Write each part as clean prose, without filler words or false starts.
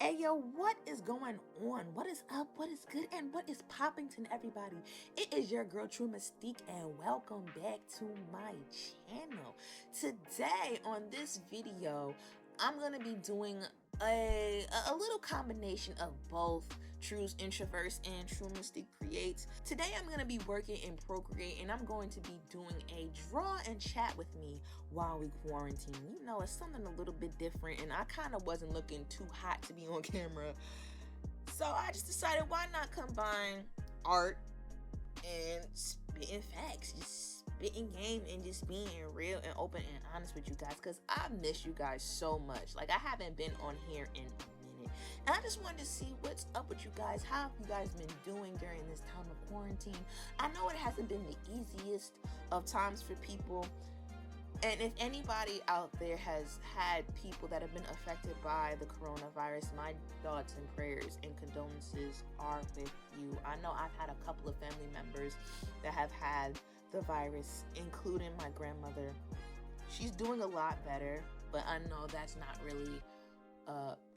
Hey yo, what is going on? What is up? What is good? And what is popping to everybody? It is your girl True Mystique, and welcome back to my channel. Today on this video, I'm gonna be doing a little combination of both True's Introverse and True Mystique Creates. Today I'm going to be working in Procreate, and I'm going to be doing a draw and chat with me while we quarantine. You know, it's something a little bit different, and I kind of wasn't looking too hot to be on camera. So I just decided, why not combine art and spitting facts, just spitting game and just being real and open and honest with you guys, because I miss you guys so much. Like, I haven't been on here in a minute, and I just wanted to see what's up with you guys. How have you guys been doing during this time of quarantine? I know it hasn't been the easiest of times for people, and if anybody out there has had people that have been affected by the coronavirus, my thoughts and prayers and condolences are with you. I know I've had a couple of family members that have had the virus, including my grandmother. She's doing a lot better, but I know that's not really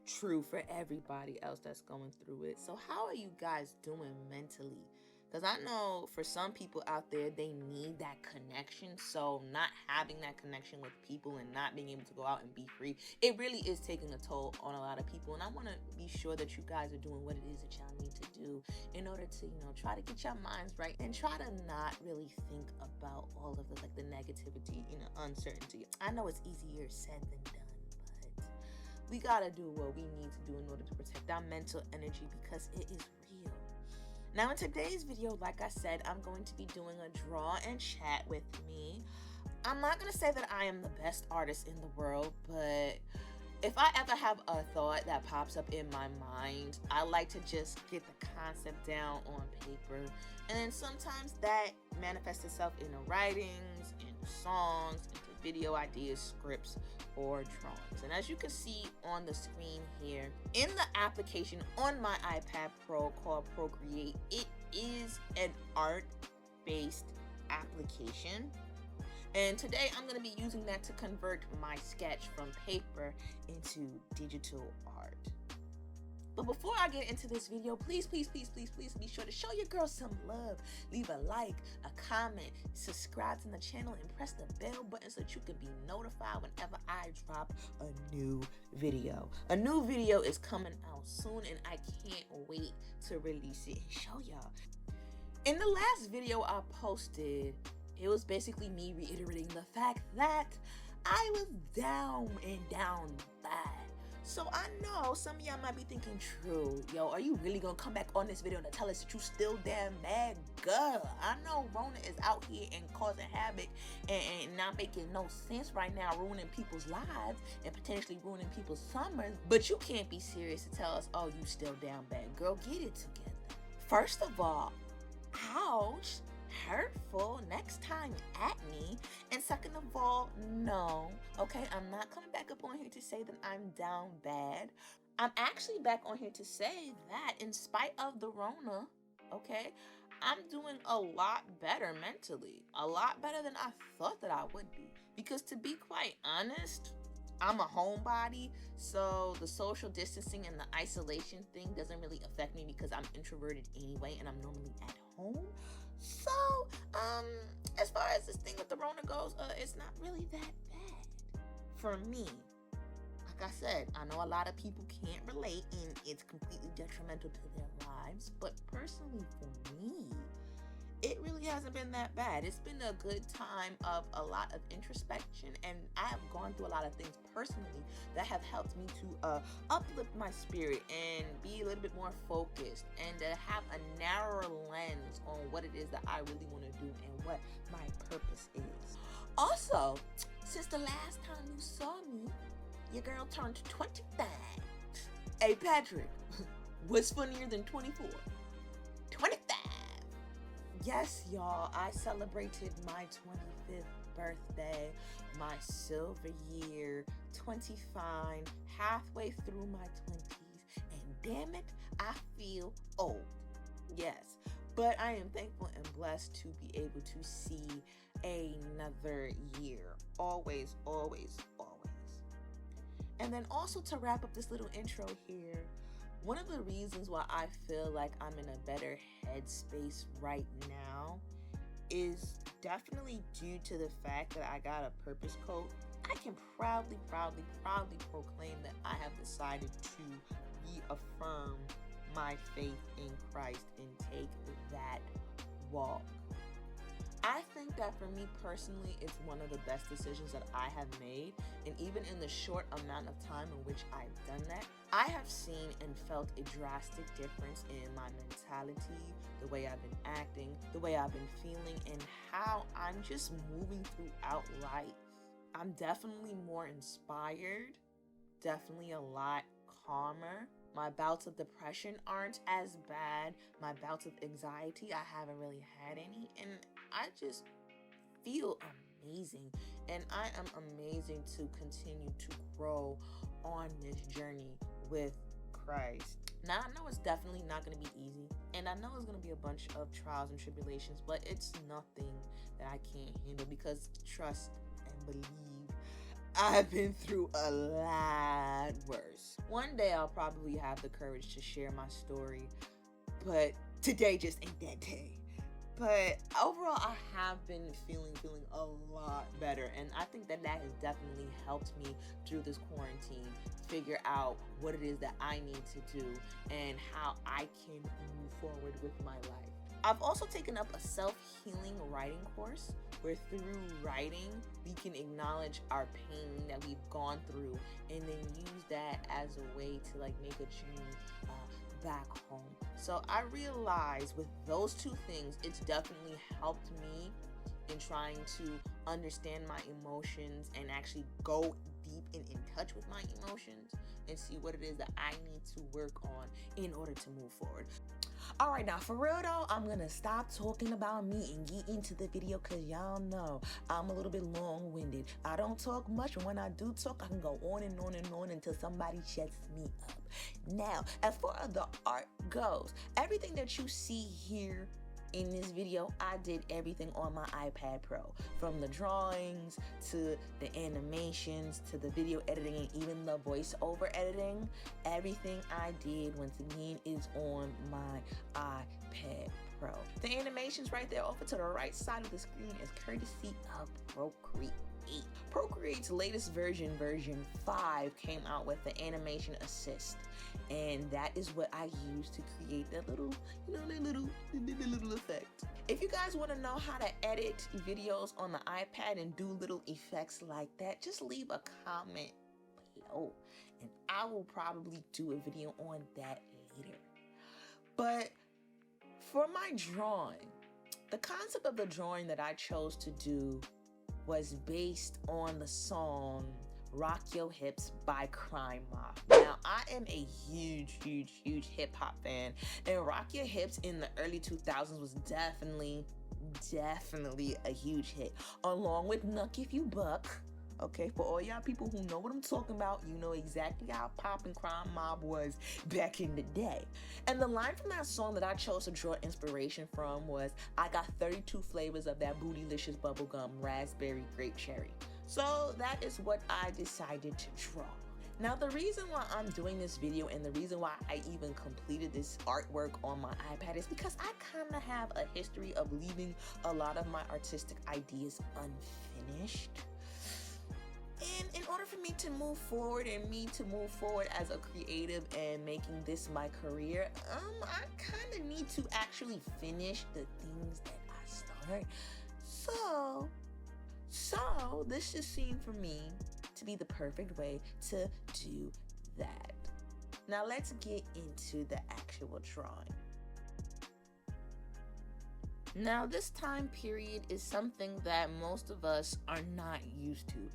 true for everybody else that's going through it. So how are you guys doing mentally? Because I know for some people out there, they need that connection. So not having that connection with people and not being able to go out and be free, it really is taking a toll on a lot of people. And I want to be sure that you guys are doing what it is that y'all need to do in order to, try to get your minds right and try to not really think about all of the negativity, uncertainty. I know it's easier said than done, but we got to do what we need to do in order to protect our mental energy, because it is real. Now in today's video, like I said, I'm going to be doing a draw and chat with me. I'm not going to say that I am the best artist in the world, but if I ever have a thought that pops up in my mind, I like to just get the concept down on paper. And then sometimes that manifests itself into writings, into songs, into video ideas, scripts, or drawings. And as you can see on the screen here, in the application on my iPad Pro called Procreate, it is an art-based application. And today I'm going to be using that to convert my sketch from paper into digital art. But before I get into this video, please be sure to show your girl some love. Leave a like, a comment, subscribe to the channel, and press the bell button so that you can be notified whenever I drop a new video. A new video is coming out soon, and I can't wait to release it and show y'all. In the last video I posted, it was basically me reiterating the fact that I was down bad. So I know some of y'all might be thinking, True, yo, are you really gonna come back on this video to tell us that you still damn mad? Girl, I know Rona is out here and causing havoc and not making no sense right now, ruining people's lives and potentially ruining people's summers, but you can't be serious to tell us, oh, you still down bad. Girl, get it together. First of all, ouch, hurtful, next time at me. And second of all, no, okay, I'm not coming back up on here to say that I'm down bad. I'm actually back on here to say that in spite of the Rona, okay, I'm doing a lot better mentally, a lot better than I thought that I would be. Because to be quite honest, I'm a homebody, so the social distancing and the isolation thing doesn't really affect me because I'm introverted anyway and I'm normally at home. So, as far as this thing with the Rona goes, it's not really that bad for me. Like I said, I know a lot of people can't relate and it's completely detrimental to their lives, but personally for me, it really hasn't been that bad. It's been a good time of a lot of introspection, and I have gone through a lot of things personally that have helped me to uplift my spirit and be a little bit more focused and to have a narrower lens on what it is that I really want to do and what my purpose is. Also, since the last time you saw me, your girl turned 25. Hey Patrick, what's funnier than 24? 25. Yes, y'all, I celebrated my 25th birthday, my silver year, 25, halfway through my 20s, and damn it, I feel old. Yes, but I am thankful and blessed to be able to see another year. Always, always, always. And then also to wrap up this little intro here, one of the reasons why I feel like I'm in a better headspace right now is definitely due to the fact that I got a purpose code. I can proudly proclaim that I have decided to reaffirm my faith in Christ and take that walk. I think that for me personally, it's one of the best decisions that I have made. And even in the short amount of time in which I've done that, I have seen and felt a drastic difference in my mentality, the way I've been acting, the way I've been feeling, and how I'm just moving throughout life. I'm definitely more inspired, definitely a lot calmer. My bouts of depression aren't as bad. My bouts of anxiety, I haven't really had any. And I just feel amazing. And I am amazing to continue to grow on this journey with Christ. Now, I know it's definitely not going to be easy. And I know it's going to be a bunch of trials and tribulations. But it's nothing that I can't handle because trust and believe. I've been through a lot worse. One day I'll probably have the courage to share my story, but today just ain't that day. But overall, I have been feeling a lot better, and I think that has definitely helped me through this quarantine figure out what it is that I need to do and how I can move forward with my life. I've also taken up a self-healing writing course where through writing, we can acknowledge our pain that we've gone through and then use that as a way to make a journey back home. So I realized with those two things, it's definitely helped me in trying to understand my emotions and actually go deep and in touch with my emotions and see what it is that I need to work on in order to move forward. All right, now for real though, I'm gonna stop talking about me and get into the video because y'all know I'm a little bit long-winded. I don't talk much, and when I do talk, I can go on and on and on until somebody shuts me up. Now, as far as the art goes, everything that you see here in this video, I did everything on my iPad Pro. From the drawings to the animations to the video editing and even the voiceover editing. Everything I did, once again, is on my iPad Pro. The animations right there over to the right side of the screen is courtesy of Procreate. Procreate's latest version 5, came out with the animation assist, and that is what I use to create that little effect. If you guys want to know how to edit videos on the iPad and do little effects like that, just leave a comment below, and I will probably do a video on that later. But for my drawing, the concept of the drawing that I chose to do was based on the song Rock Your Hips by Crime Mob. Now, I am a huge hip hop fan, and Rock Your Hips in the early 2000s was definitely a huge hit, along with Nuck If You Buck. Okay, for all y'all people who know what I'm talking about, you know exactly how poppin' Crime Mob was back in the day. And the line from that song that I chose to draw inspiration from was, I got 32 flavors of that bootylicious bubblegum, raspberry, grape, cherry. So that is what I decided to draw. Now, the reason why I'm doing this video and the reason why I even completed this artwork on my iPad is because I kind of have a history of leaving a lot of my artistic ideas unfinished. And in order for me to move forward as a creative and making this my career, I kind of need to actually finish the things that I start. So this just seemed for me to be the perfect way to do that. Now let's get into the actual drawing. Now, this time period is something that most of us are not used to.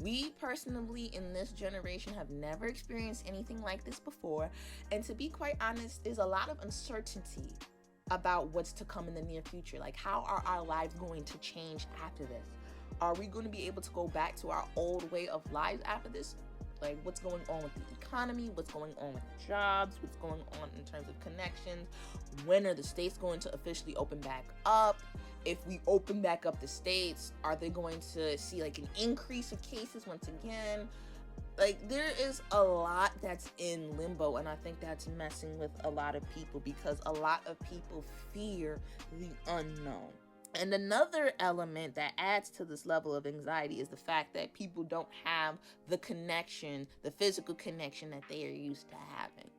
We personally in this generation have never experienced anything like this before, and to be quite honest, there's a lot of uncertainty about what's to come in the near future. Like, how are our lives going to change after this? Are we going to be able to go back to our old way of life after this? Like, what's going on with the economy? What's going on with jobs? What's going on in terms of connections? When are the states going to officially open back up? If we open back up the states, are they going to see like an increase of cases once again? Like, there is a lot that's in limbo, and I think that's messing with a lot of people because a lot of people fear the unknown. And another element that adds to this level of anxiety is the fact that people don't have the connection, the physical connection that they are used to having.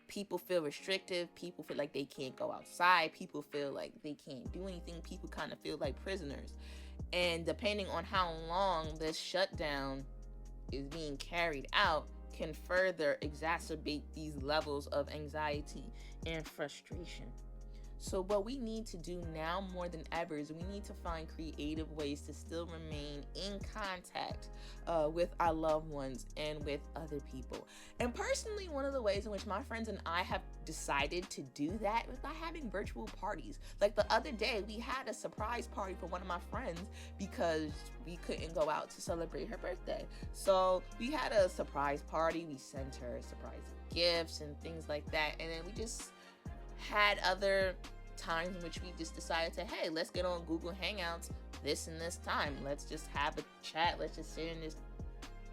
People feel restrictive. People feel like they can't go outside. People feel like they can't do anything. People kind of feel like prisoners. And depending on how long this shutdown is being carried out, can further exacerbate these levels of anxiety and frustration. So what we need to do now more than ever is we need to find creative ways to still remain in contact with our loved ones and with other people. And personally, one of the ways in which my friends and I have decided to do that was by having virtual parties. Like the other day, we had a surprise party for one of my friends because we couldn't go out to celebrate her birthday. So we had a surprise party. We sent her surprise gifts and things like that. And then we just had other times in which we just decided to, hey, let's get on Google Hangouts this and this time. Let's just have a chat. Let's just sit and just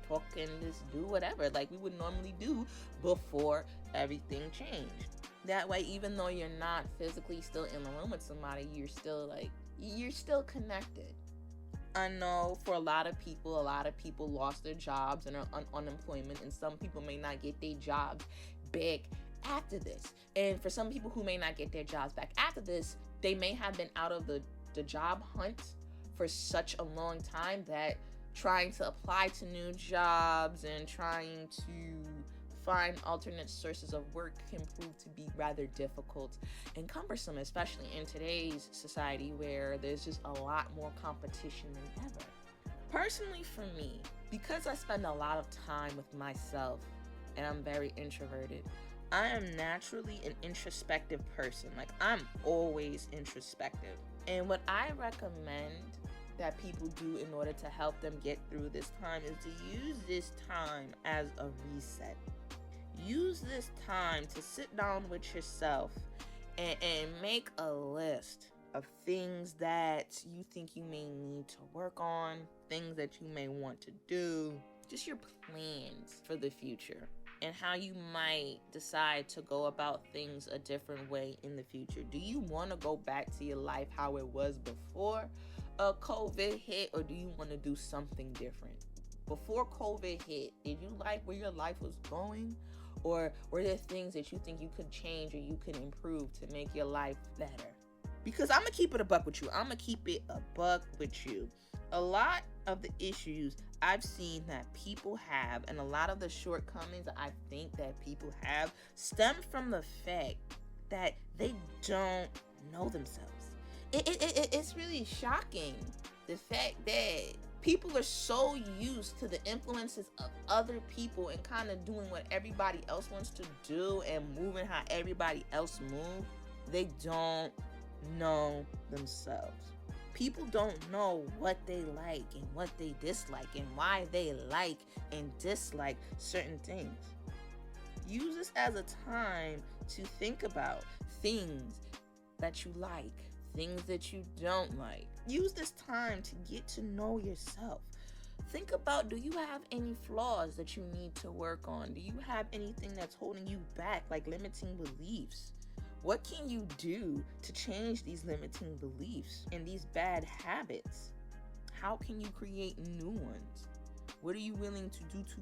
talk and just do whatever like we would normally do before everything changed. That way, even though you're not physically still in the room with somebody, you're still connected. I know for a lot of people lost their jobs and are on unemployment, and some people may not get their jobs back after this. And for some people who may not get their jobs back after this, they may have been out of the job hunt for such a long time that trying to apply to new jobs and trying to find alternate sources of work can prove to be rather difficult and cumbersome, especially in today's society where there's just a lot more competition than ever. Personally, for me, because I spend a lot of time with myself and I'm very introverted, I am naturally an introspective person. Like, I'm always introspective. And what I recommend that people do in order to help them get through this time is to use this time as a reset. Use this time to sit down with yourself and make a list of things that you think you may need to work on, things that you may want to do, just your plans for the future, and how you might decide to go about things a different way in the future. Do you want to go back to your life how it was before COVID hit, or do you want to do something different? Before COVID hit, did you like where your life was going? Or were there things that you think you could change or you could improve to make your life better? Because I'm going to keep it a buck with you. I'm going to keep it a buck with you. A lot of the issues I've seen that people have, and a lot of the shortcomings I think that people have, stem from the fact that they don't know themselves. It's really shocking, the fact that people are so used to the influences of other people and kind of doing what everybody else wants to do and moving how everybody else moves. They don't know themselves. People don't know what they like and what they dislike and why they like and dislike certain things. Use this as a time to think about things that you like, things that you don't like. Use this time to get to know yourself. Think about, do you have any flaws that you need to work on? Do you have anything that's holding you back, like limiting beliefs? What can you do to change these limiting beliefs and these bad habits? How can you create new ones? What are you willing to do to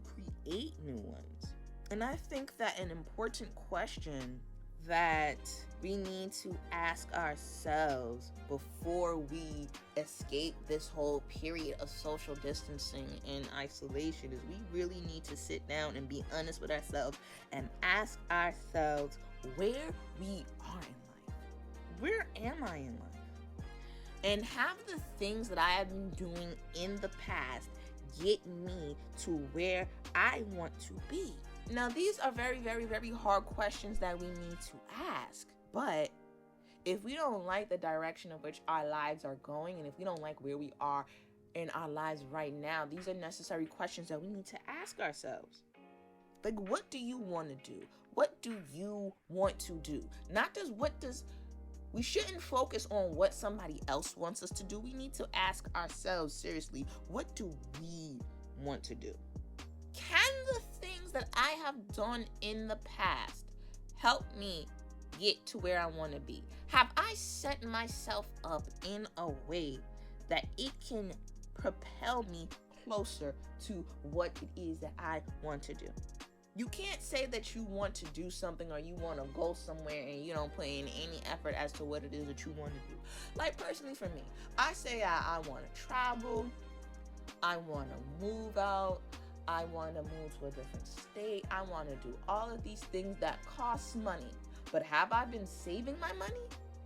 create new ones? And I think that an important question that we need to ask ourselves before we escape this whole period of social distancing and isolation is we really need to sit down and be honest with ourselves and ask ourselves where we are in life. Where am I in life? And have the things that I have been doing in the past get me to where I want to be. Now, these are very, very, very hard questions that we need to ask. But if we don't like the direction in which our lives are going, and if we don't like where we are in our lives right now, these are necessary questions that we need to ask ourselves. Like, what do you want to do? What do you want to do? Not just we shouldn't focus on what somebody else wants us to do. We need to ask ourselves seriously, what do we want to do? Can the things that I have done in the past help me get to where I want to be? Have I set myself up in a way that it can propel me closer to what it is that I want to do? You can't say that you want to do something or you want to go somewhere and you don't put in any effort as to what it is that you want to do. Like personally for me, I say I want to travel, I want to move out, I want to move to a different state, I want to do all of these things that cost money. But have I been saving my money?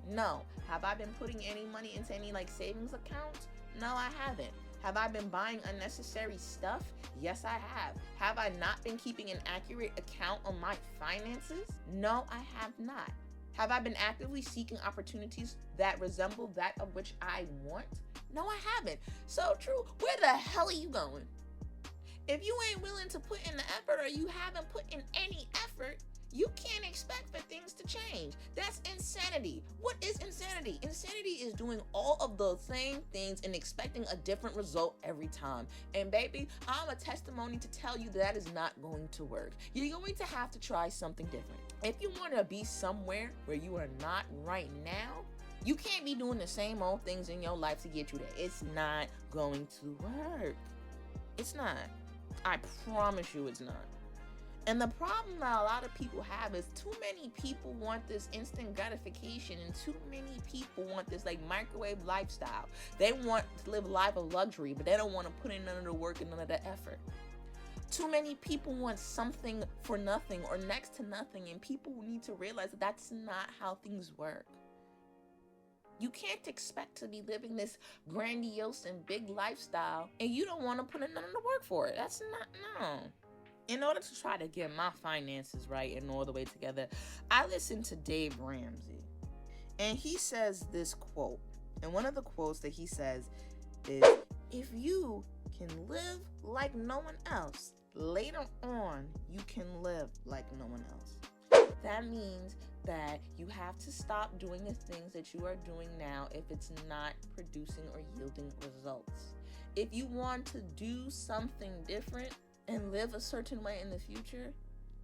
No. Have I been putting any money into any savings accounts? No, I haven't. Have I been buying unnecessary stuff? Yes, I have. Have I not been keeping an accurate account on my finances? No, I have not. Have I been actively seeking opportunities that resemble that of which I want? No, I haven't. So true. Where the hell are you going? If you ain't willing to put in the effort or you haven't put in any effort, you can't expect for things to change. That's insanity. What is insanity? Insanity is doing all of the same things and expecting a different result every time. And baby, I'm a testimony to tell you that is not going to work. You're going to have to try something different. If you want to be somewhere where you are not right now, you can't be doing the same old things in your life to get you there. It's not going to work. It's not. I promise you it's not. And the problem that a lot of people have is too many people want this instant gratification and too many people want this microwave lifestyle. They want to live a life of luxury, but they don't want to put in none of the work and none of the effort. Too many people want something for nothing or next to nothing, and people need to realize that that's not how things work. You can't expect to be living this grandiose and big lifestyle and you don't want to put in none of the work for it. That's not, no. In order to try to get my finances right and all the way together, I listened to Dave Ramsey. And he says this quote. And one of the quotes that he says is, if you can live like no one else, later on, you can live like no one else. That means that you have to stop doing the things that you are doing now if it's not producing or yielding results. If you want to do something different and live a certain way in the future,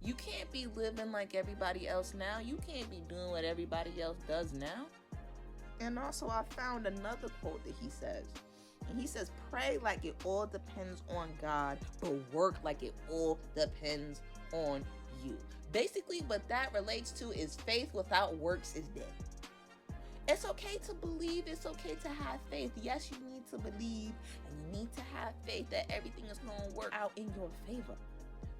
you can't be living like everybody else now. You can't be doing what everybody else does now. And also I found another quote that he says. And he says, pray like it all depends on God, but work like it all depends on you. Basically, what that relates to is faith without works is dead. It's okay to believe. It's okay to have faith. Yes, you need to believe and you need to have faith that everything is going to work out in your favor.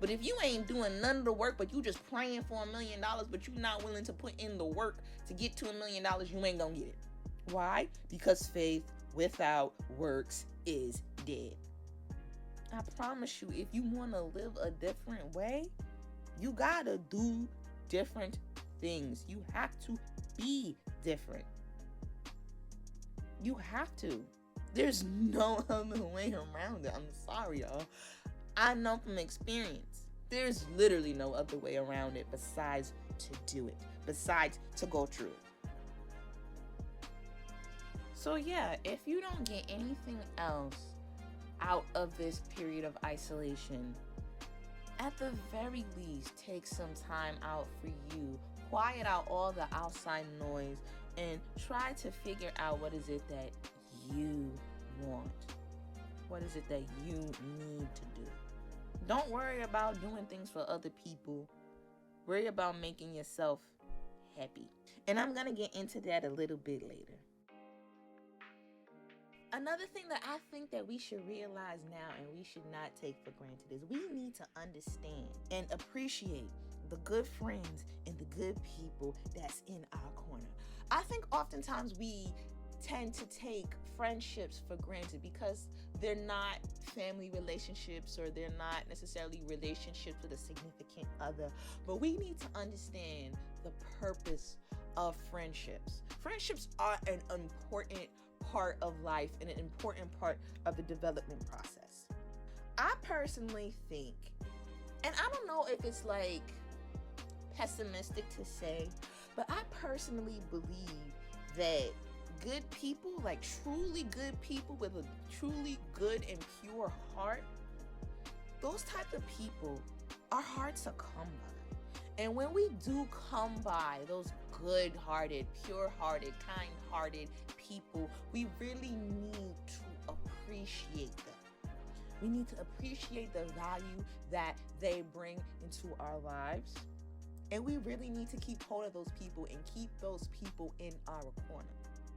But if you ain't doing none of the work, but you just praying for $1 million, but you're not willing to put in the work to get to $1 million, you ain't going to get it. Why? Because faith without works is dead. I promise you, if you want to live a different way, you got to do different things. You have to be different. You have to. There's no other way around it. I'm sorry, y'all. I know from experience. There's literally no other way around it besides to do it. Besides to go through it. So yeah, if you don't get anything else out of this period of isolation, at the very least, take some time out for you. Quiet out all the outside noise and try to figure out what is it that you want. What is it that you need to do? Don't worry about doing things for other people. Worry about making yourself happy. And I'm going to get into that a little bit later. Another thing that I think that we should realize now and we should not take for granted is we need to understand and appreciate the good friends and the good people that's in our corner. I think oftentimes we tend to take friendships for granted because they're not family relationships or they're not necessarily relationships with a significant other. But we need to understand the purpose of friendships. Friendships are an important part of life and an important part of the development process. I personally think, and I don't know if it's pessimistic to say, but I personally believe that good people, truly good people with a truly good and pure heart, those type of people are hard to come by. And when we do come by those good-hearted, pure-hearted, kind-hearted people, we really need to appreciate them. We need to appreciate the value that they bring into our lives. And we really need to keep hold of those people and keep those people in our corner.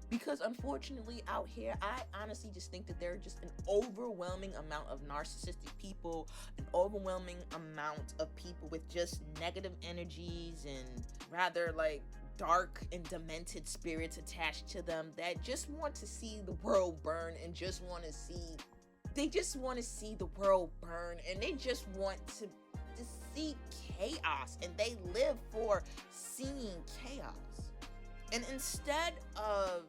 Because unfortunately out here, I honestly just think that there are just an overwhelming amount of narcissistic people, an overwhelming amount of people with just negative energies and rather like dark and demented spirits attached to them that just want to see the world burn and just want to see, they just want to see the world burn and they just want to see chaos and they live for seeing chaos. And instead of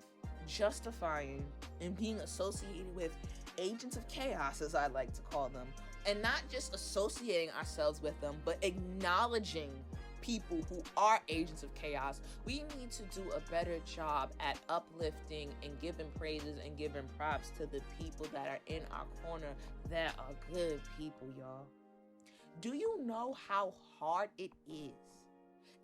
justifying and being associated with agents of chaos, as I like to call them, and not just associating ourselves with them, but acknowledging people who are agents of chaos, we need to do a better job at uplifting and giving praises and giving props to the people that are in our corner that are good people, y'all. Do you know how hard it is,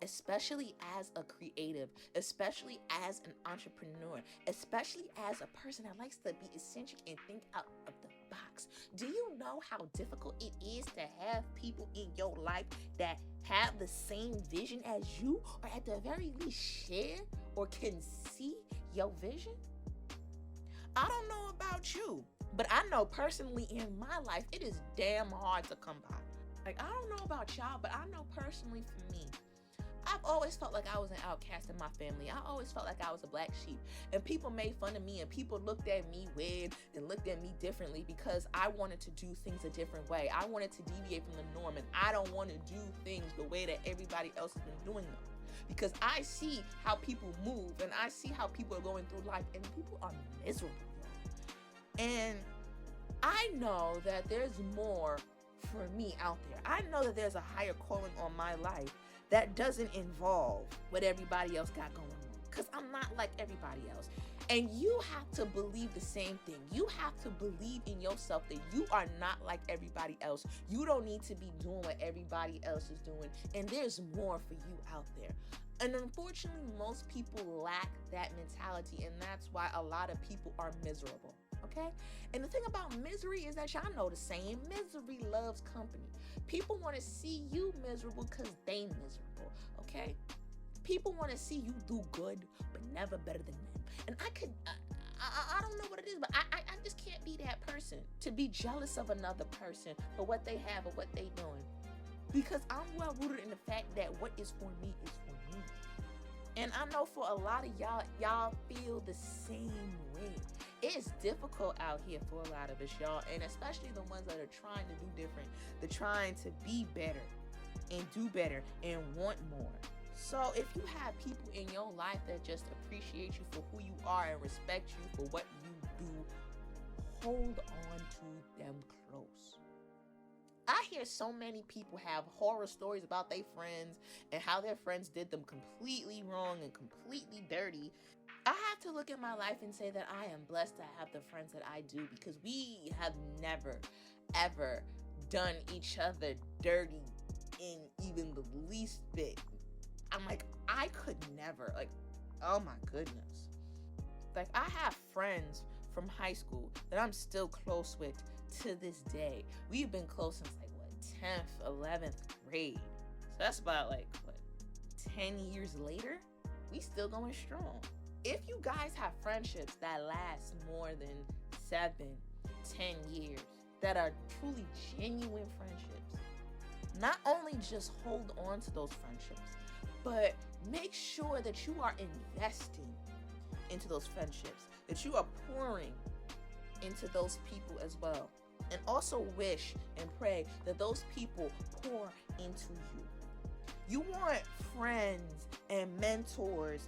especially as a creative, especially as an entrepreneur, especially as a person that likes to be eccentric and think out of the box? Do you know how difficult it is to have people in your life that have the same vision as you, or at the very least share or can see your vision? I don't know about you, but I know personally in my life, it is damn hard to come by. Like, I don't know about y'all, but I know personally for me, I've always felt like I was an outcast in my family. I always felt like I was a black sheep. And people made fun of me and people looked at me weird and looked at me differently because I wanted to do things a different way. I wanted to deviate from the norm and I don't want to do things the way that everybody else has been doing them. Because I see how people move and I see how people are going through life and people are miserable. And I know that there's more for me out there. I know that there's a higher calling on my life that doesn't involve what everybody else got going on, because I'm not like everybody else. And you have to believe the same thing. You have to believe in yourself that you are not like everybody else. You don't need to be doing what everybody else is doing, and there's more for you out there. And unfortunately, most people lack that mentality, and that's why a lot of people are miserable. Okay? And the thing about misery is that y'all know the saying, misery loves company. People want to see you miserable because they miserable, okay? People want to see you do good, but never better than them. And I don't know what it is, but I just can't be that person to be jealous of another person for what they have or what they doing. Because I'm well rooted in the fact that what is for me is for me. And I know for a lot of y'all feel the same way. It's difficult out here for a lot of us, y'all, and especially the ones that are trying to do different. They're trying to be better and do better and want more. So if you have people in your life that just appreciate you for who you are and respect you for what you do, hold on to them close. I hear so many people have horror stories about their friends and how their friends did them completely wrong and completely dirty. I have to look at my life and say that I am blessed to have the friends that I do, because we have never, ever done each other dirty in even the least bit. I'm like, I could never, like, oh my goodness. Like, I have friends from high school that I'm still close with to this day. We've been close since like, what, 10th, 11th grade. So that's about like, what, 10 years later? We still going strong. If you guys have friendships that last more than 7, 10 years, that are truly genuine friendships, not only just hold on to those friendships, but make sure that you are investing into those friendships, that you are pouring into those people as well. And also wish and pray that those people pour into you. You want friends and mentors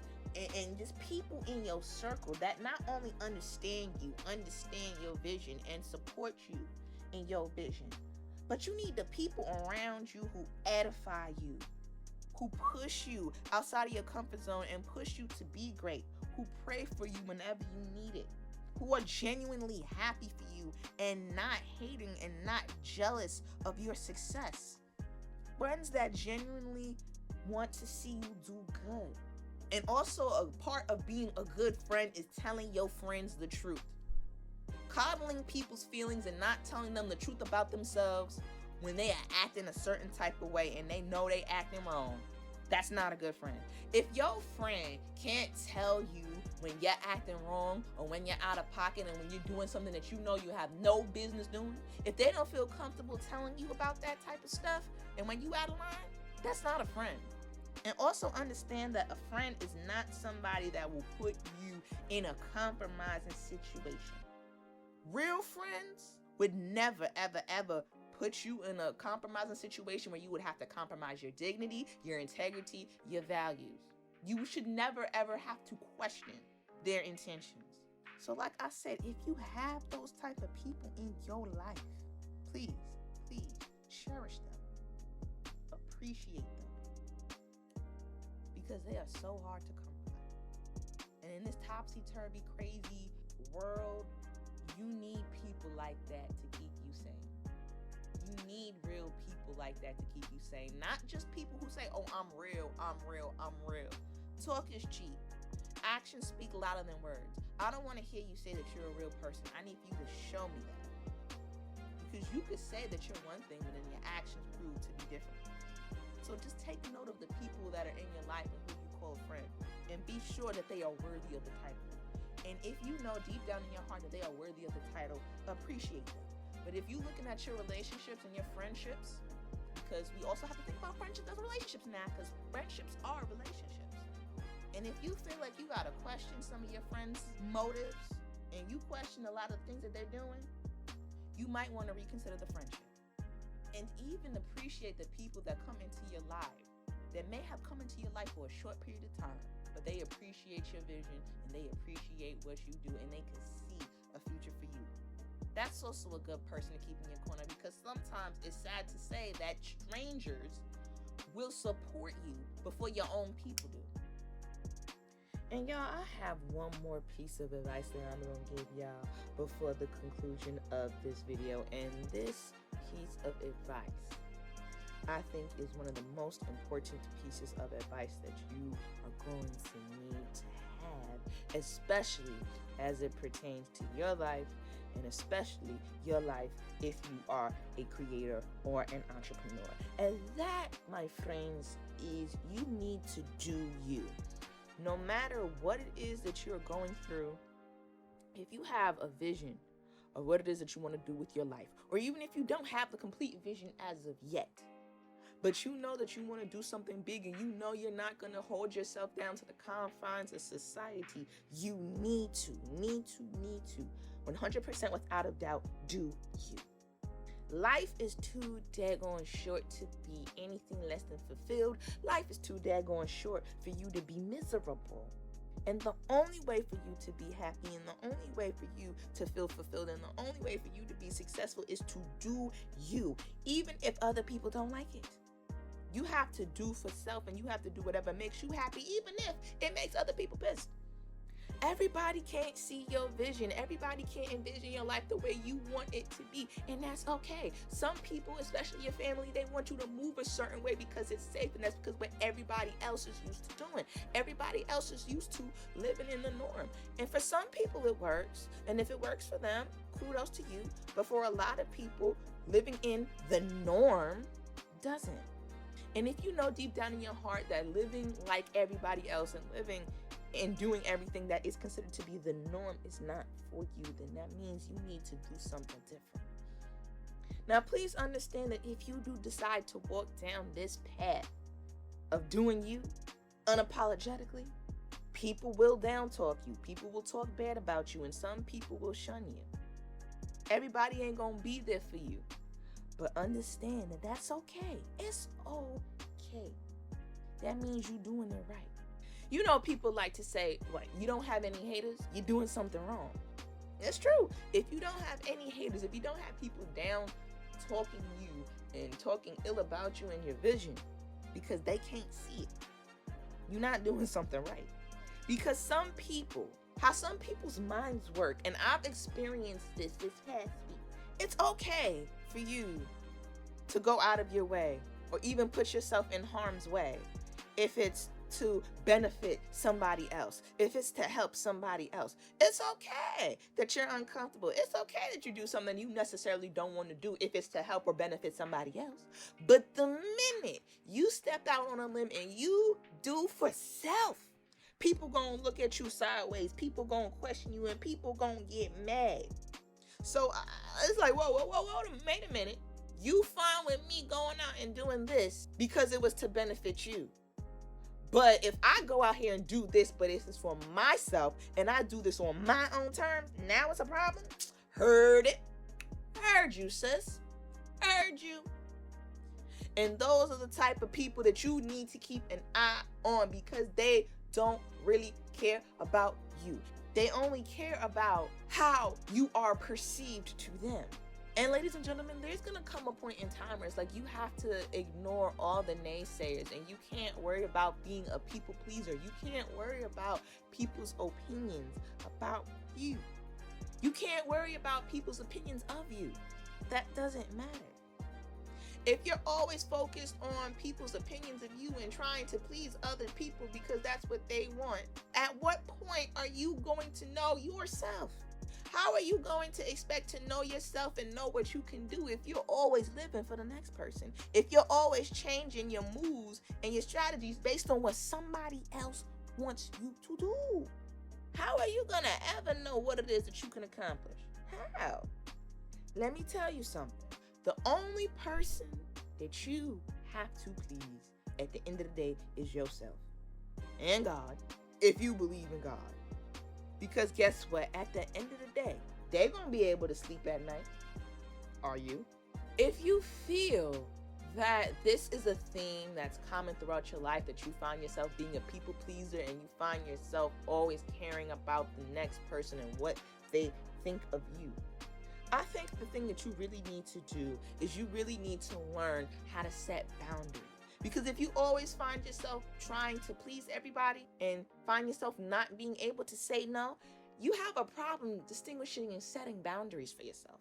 and just people in your circle that not only understand you, understand your vision, and support you in your vision, but you need the people around you who edify you, who push you outside of your comfort zone and push you to be great, who pray for you whenever you need it. who are genuinely happy for you and not hating and not jealous of your success. Friends that genuinely want to see you do good. And also, a part of being a good friend is telling your friends the truth. Coddling people's feelings and not telling them the truth about themselves when they are acting a certain type of way and they know they acting wrong, that's not a good friend. If your friend can't tell you when you're acting wrong or when you're out of pocket and when you're doing something that you know you have no business doing, if they don't feel comfortable telling you about that type of stuff and when you out of line, that's not a friend. And also understand that a friend is not somebody that will put you in a compromising situation. Real friends would never, ever, ever put you in a compromising situation where you would have to compromise your dignity, your integrity, your values. You should never, ever have to question their intentions. So like I said, if you have those type of people in your life, please, please cherish them. Appreciate them. Because they are so hard to come by. And in this topsy-turvy, crazy world, you need people like that to keep you sane. You need real people like that to keep you sane. Not just people who say, oh, I'm real, I'm real, I'm real. Talk is cheap. Actions speak louder than words. I don't want to hear you say that you're a real person. I need for you to show me that. Because you could say that you're one thing, but then your actions prove to be different. So just take note of the people that are in your life and who you call a friend. And be sure that they are worthy of the title. And if you know deep down in your heart that they are worthy of the title, appreciate them. But if you're looking at your relationships and your friendships, because we also have to think about friendships as relationships now, because friendships are relationships. And if you feel like you gotta question some of your friends' motives, and you question a lot of things that they're doing, you might want to reconsider the friendship. And even appreciate the people that come into your life, that may have come into your life for a short period of time, but they appreciate your vision and they appreciate what you do and they can see a future for you. That's also a good person to keep in your corner, because sometimes it's sad to say that strangers will support you before your own people do. And y'all, I have one more piece of advice that I'm going to give y'all before the conclusion of this video. And this piece of advice, I think, is one of the most important pieces of advice that you are going to need to have, especially as it pertains to your life, and especially your life if you are a creator or an entrepreneur. And that, my friends, is you need to do you. No matter what it is that you're going through, if you have a vision of what it is that you want to do with your life, or even if you don't have the complete vision as of yet, but you know that you want to do something big and you know you're not going to hold yourself down to the confines of society, you need to 100% without a doubt do you. Life is too daggone short to be anything less than fulfilled. Life is too daggone short for you to be miserable. And the only way for you to be happy, and the only way for you to feel fulfilled, and the only way for you to be successful is to do you, even if other people don't like it. You have to do for self, and you have to do whatever makes you happy, even if it makes other people pissed. Everybody can't see your vision. Everybody can't envision your life the way you want it to be. And that's okay. Some people, especially your family, they want you to move a certain way because it's safe. And that's because what everybody else is used to doing. Everybody else is used to living in the norm. And for some people it works. And if it works for them, kudos to you. But for a lot of people, living in the norm doesn't. And if you know deep down in your heart that living like everybody else and living and doing everything that is considered to be the norm is not for you, then that means you need to do something different. Now, please understand that if you do decide to walk down this path of doing you unapologetically, people will down talk you. People will talk bad about you, and some people will shun you. Everybody ain't gonna be there for you. But understand that that's okay. It's okay. That means you're doing it right. You know, people like to say, what, you don't have any haters, you're doing something wrong. It's true. If you don't have any haters, if you don't have people down talking you and talking ill about you and your vision because they can't see it, you're not doing something right. Because some people how some people's minds work, and I've experienced this past week. It's okay for you to go out of your way or even put yourself in harm's way if it's to benefit somebody else, if it's to help somebody else. It's okay that you're uncomfortable. It's okay that you do something you necessarily don't want to do if it's to help or benefit somebody else. But the minute you stepped out on a limb and you do for self, people gonna look at you sideways, people gonna question you, and people gonna get mad. So it's like, whoa, wait a minute. You fine with me going out and doing this because it was to benefit you. But if I go out here and do this, but this is for myself, and I do this on my own terms, now it's a problem? Heard it. Heard you, sis. Heard you. And those are the type of people that you need to keep an eye on, because they don't really care about you. They only care about how you are perceived to them. And ladies and gentlemen, there's gonna come a point in time where it's like you have to ignore all the naysayers, and you can't worry about being a people pleaser. You can't worry about people's opinions about you. You can't worry about people's opinions of you. That doesn't matter. If you're always focused on people's opinions of you and trying to please other people because that's what they want, at what point are you going to know yourself? How are you going to expect to know yourself and know what you can do if you're always living for the next person? If you're always changing your moves and your strategies based on what somebody else wants you to do? How are you going to ever know what it is that you can accomplish? How? Let me tell you something. The only person that you have to please at the end of the day is yourself and God, if you believe in God. Because guess what? At the end of the day, they're going to be able to sleep at night. Are you? If you feel that this is a theme that's common throughout your life, that you find yourself being a people pleaser and you find yourself always caring about the next person and what they think of you, I think the thing that you really need to do is you really need to learn how to set boundaries. Because if you always find yourself trying to please everybody and find yourself not being able to say no, you have a problem distinguishing and setting boundaries for yourself.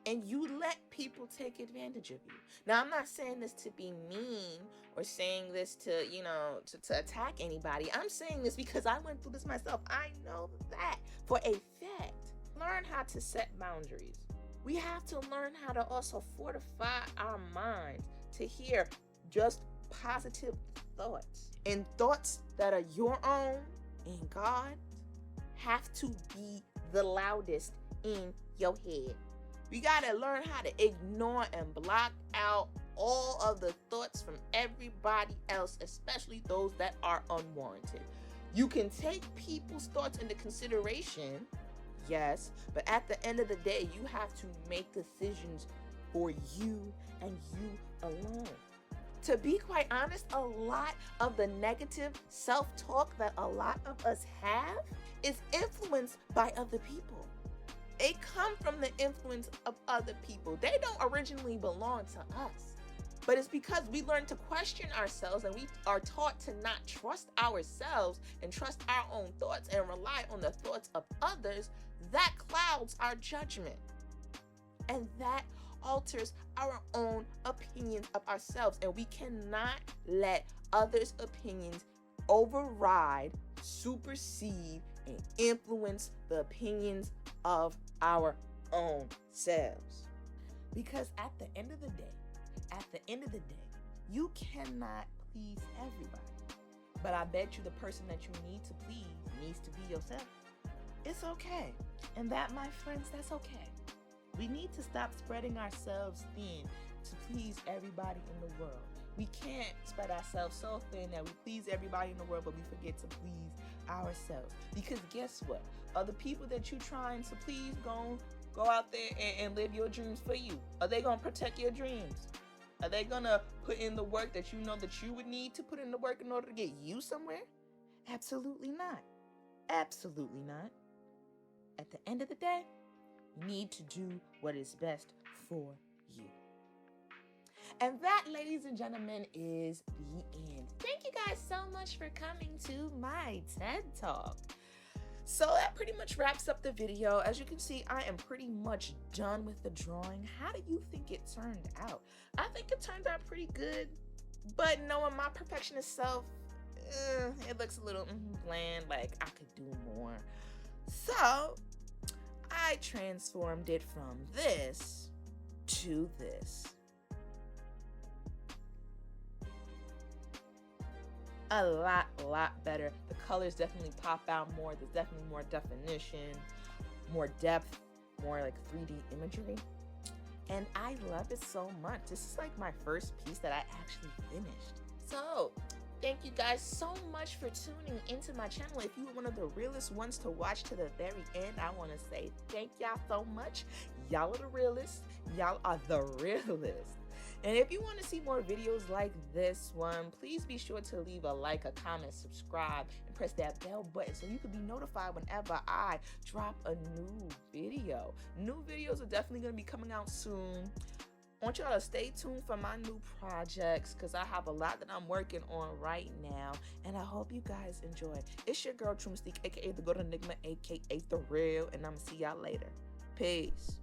And you let people take advantage of you. Now, I'm not saying this to be mean or saying this to, to attack anybody. I'm saying this because I went through this myself. I know that for a fact. Learn how to set boundaries. We have to learn how to also fortify our minds to hear just positive thoughts, and thoughts that are your own and God have to be the loudest in your head. We got to learn how to ignore and block out all of the thoughts from everybody else, especially those that are unwarranted. You can take people's thoughts into consideration, yes, but at the end of the day, you have to make decisions for you and you alone. To be quite honest, a lot of the negative self-talk that a lot of us have is influenced by other people. They come from the influence of other people. They don't originally belong to us. But it's because we learn to question ourselves and we are taught to not trust ourselves and trust our own thoughts and rely on the thoughts of others, that clouds our judgment. And that alters our own opinions of ourselves. And we cannot let others' opinions override, supersede, and influence the opinions of our own selves. Because at the end of the day, you cannot please everybody. But I bet you the person that you need to please needs to be yourself. It's okay. And that, my friends, that's okay. We need to stop spreading ourselves thin to please everybody in the world. We can't spread ourselves so thin that we please everybody in the world, but we forget to please ourselves. Because guess what? Other people that you're trying to please gonna go out there and live your dreams for you. Are they gonna protect your dreams? Are they gonna put in the work that you know that you would need to put in the work in order to get you somewhere? Absolutely not. Absolutely not. At the end of the day, you need to do what is best for you. And that, ladies and gentlemen, is the end. Thank you guys so much for coming to my TED Talk. So that pretty much wraps up the video. As you can see, I am pretty much done with the drawing. How do you think it turned out? I think it turned out pretty good, but knowing my perfectionist self, it looks a little bland, like I could do more. So I transformed it from this to this. A lot better. The colors definitely pop out more. There's definitely more definition, more depth, more like 3D imagery. And I love it so much. This is like my first piece that I actually finished. So thank you guys so much for tuning into my channel. If you were one of the realest ones to watch to the very end, I want to say thank y'all so much. Y'all are the realest. Y'all are the realest. And if you want to see more videos like this one, please be sure to leave a like, a comment, subscribe, and press that bell button so you can be notified whenever I drop a new video. New videos are definitely going to be coming out soon. I want y'all to stay tuned for my new projects because I have a lot that I'm working on right now, and I hope you guys enjoy. It's your girl, True Mystique, aka the Golden Enigma, aka The Real, and I'm gonna see y'all later. Peace.